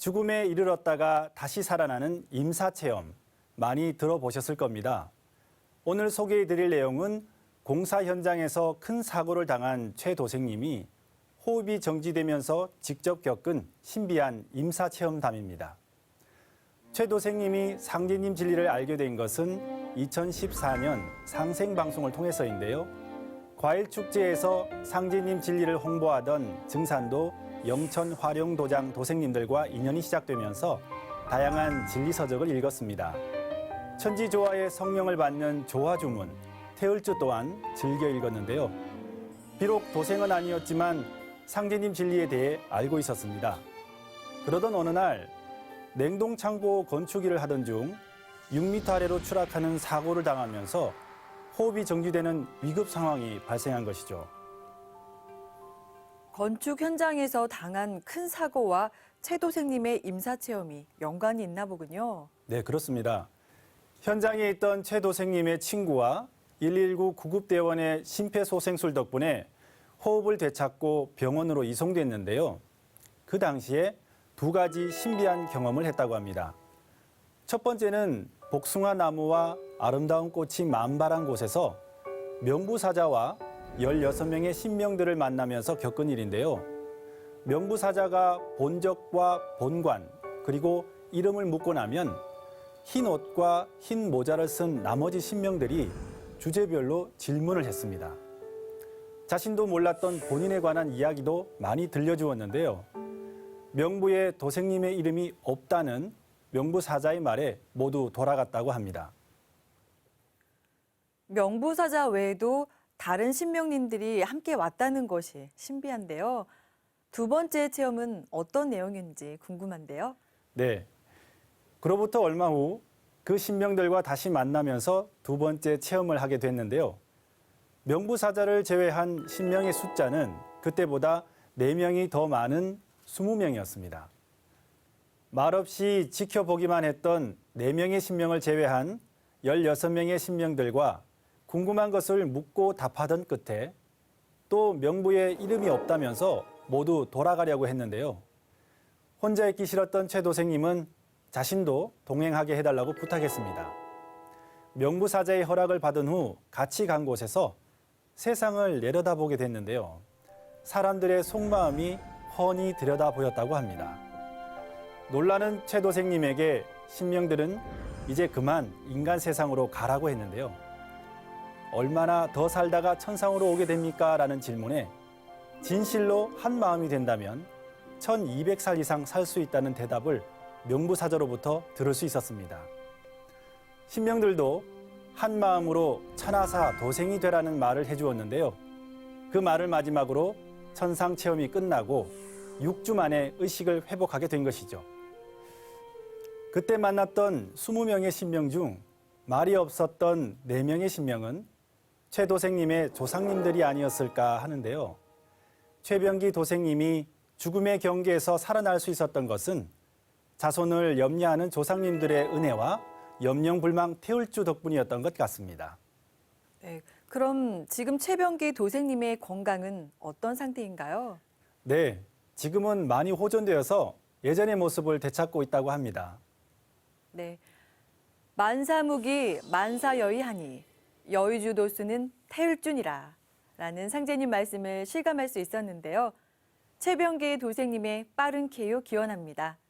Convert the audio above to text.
죽음에 이르렀다가 다시 살아나는 임사체험 많이 들어보셨을 겁니다. 오늘 소개해드릴 내용은 공사 현장에서 큰 사고를 당한 최 도생님이 호흡이 정지되면서 직접 겪은 신비한 임사체험담입니다. 최 도생님이 상제님 진리를 알게 된 것은 2014년 상생방송을 통해서인데요. 과일축제에서 상제님 진리를 홍보하던 증산도 영천 화룡도장 도생님들과 인연이 시작되면서 다양한 진리서적을 읽었습니다. 천지조화의 성령을 받는 조화주문, 태을주 또한 즐겨 읽었는데요. 비록 도생은 아니었지만 상제님 진리에 대해 알고 있었습니다. 그러던 어느 날 냉동창고 건축일을 하던 중 6m 아래로 추락하는 사고를 당하면서 호흡이 정지되는 위급 상황이 발생한 것이죠. 건축 현장에서 당한 큰 사고와 최 도생님의 임사체험이 연관이 있나 보군요. 네, 그렇습니다. 현장에 있던 최 도생님의 친구와 119 구급대원의 심폐소생술 덕분에 호흡을 되찾고 병원으로 이송됐는데요. 그 당시에 두 가지 신비한 경험을 했다고 합니다. 첫 번째는 복숭아 나무와 아름다운 꽃이 만발한 곳에서 명부사자와 16명의 신명들을 만나면서 겪은 일인데요. 명부사자가 본적과 본관 그리고 이름을 묻고 나면 흰 옷과 흰 모자를 쓴 나머지 신명들이 주제별로 질문을 했습니다. 자신도 몰랐던 본인에 관한 이야기도 많이 들려주었는데요. 명부에 도생님의 이름이 없다는 명부사자의 말에 모두 돌아갔다고 합니다. 명부사자 외에도 다른 신명님들이 함께 왔다는 것이 신비한데요. 두 번째 체험은 어떤 내용인지 궁금한데요. 네. 그로부터 얼마 후 그 신명들과 다시 만나면서 두 번째 체험을 하게 됐는데요. 명부사자를 제외한 신명의 숫자는 그때보다 4명이 더 많은 20명이었습니다. 말없이 지켜보기만 했던 4명의 신명을 제외한 16명의 신명들과 궁금한 것을 묻고 답하던 끝에 또 명부에 이름이 없다면서 모두 돌아가려고 했는데요. 혼자 있기 싫었던 최 도생님은 자신도 동행하게 해달라고 부탁했습니다. 명부사자의 허락을 받은 후 같이 간 곳에서 세상을 내려다보게 됐는데요. 사람들의 속마음이 훤히 들여다 보였다고 합니다. 놀라는 최 도생님에게 신명들은 이제 그만 인간 세상으로 가라고 했는데요. 얼마나 더 살다가 천상으로 오게 됩니까? 라는 질문에 진실로 한 마음이 된다면 1200살 이상 살 수 있다는 대답을 명부사자로부터 들을 수 있었습니다. 신명들도 한 마음으로 천하사 도생이 되라는 말을 해주었는데요. 그 말을 마지막으로 천상 체험이 끝나고 6주 만에 의식을 회복하게 된 것이죠. 그때 만났던 20명의 신명 중 말이 없었던 4명의 신명은 최 도생님의 조상님들이 아니었을까 하는데요. 최병기 도생님이 죽음의 경계에서 살아날 수 있었던 것은 자손을 염려하는 조상님들의 은혜와 염려불망 태울주 덕분이었던 것 같습니다. 네, 그럼 지금 최병기 도생님의 건강은 어떤 상태인가요? 네, 지금은 많이 호전되어서 예전의 모습을 되찾고 있다고 합니다. 네, 만사무기 만사여의하니 여의주도수는 태을준이라 라는 상제님 말씀을 실감할 수 있었는데요. 최병기 도생님의 빠른 쾌유 기원합니다.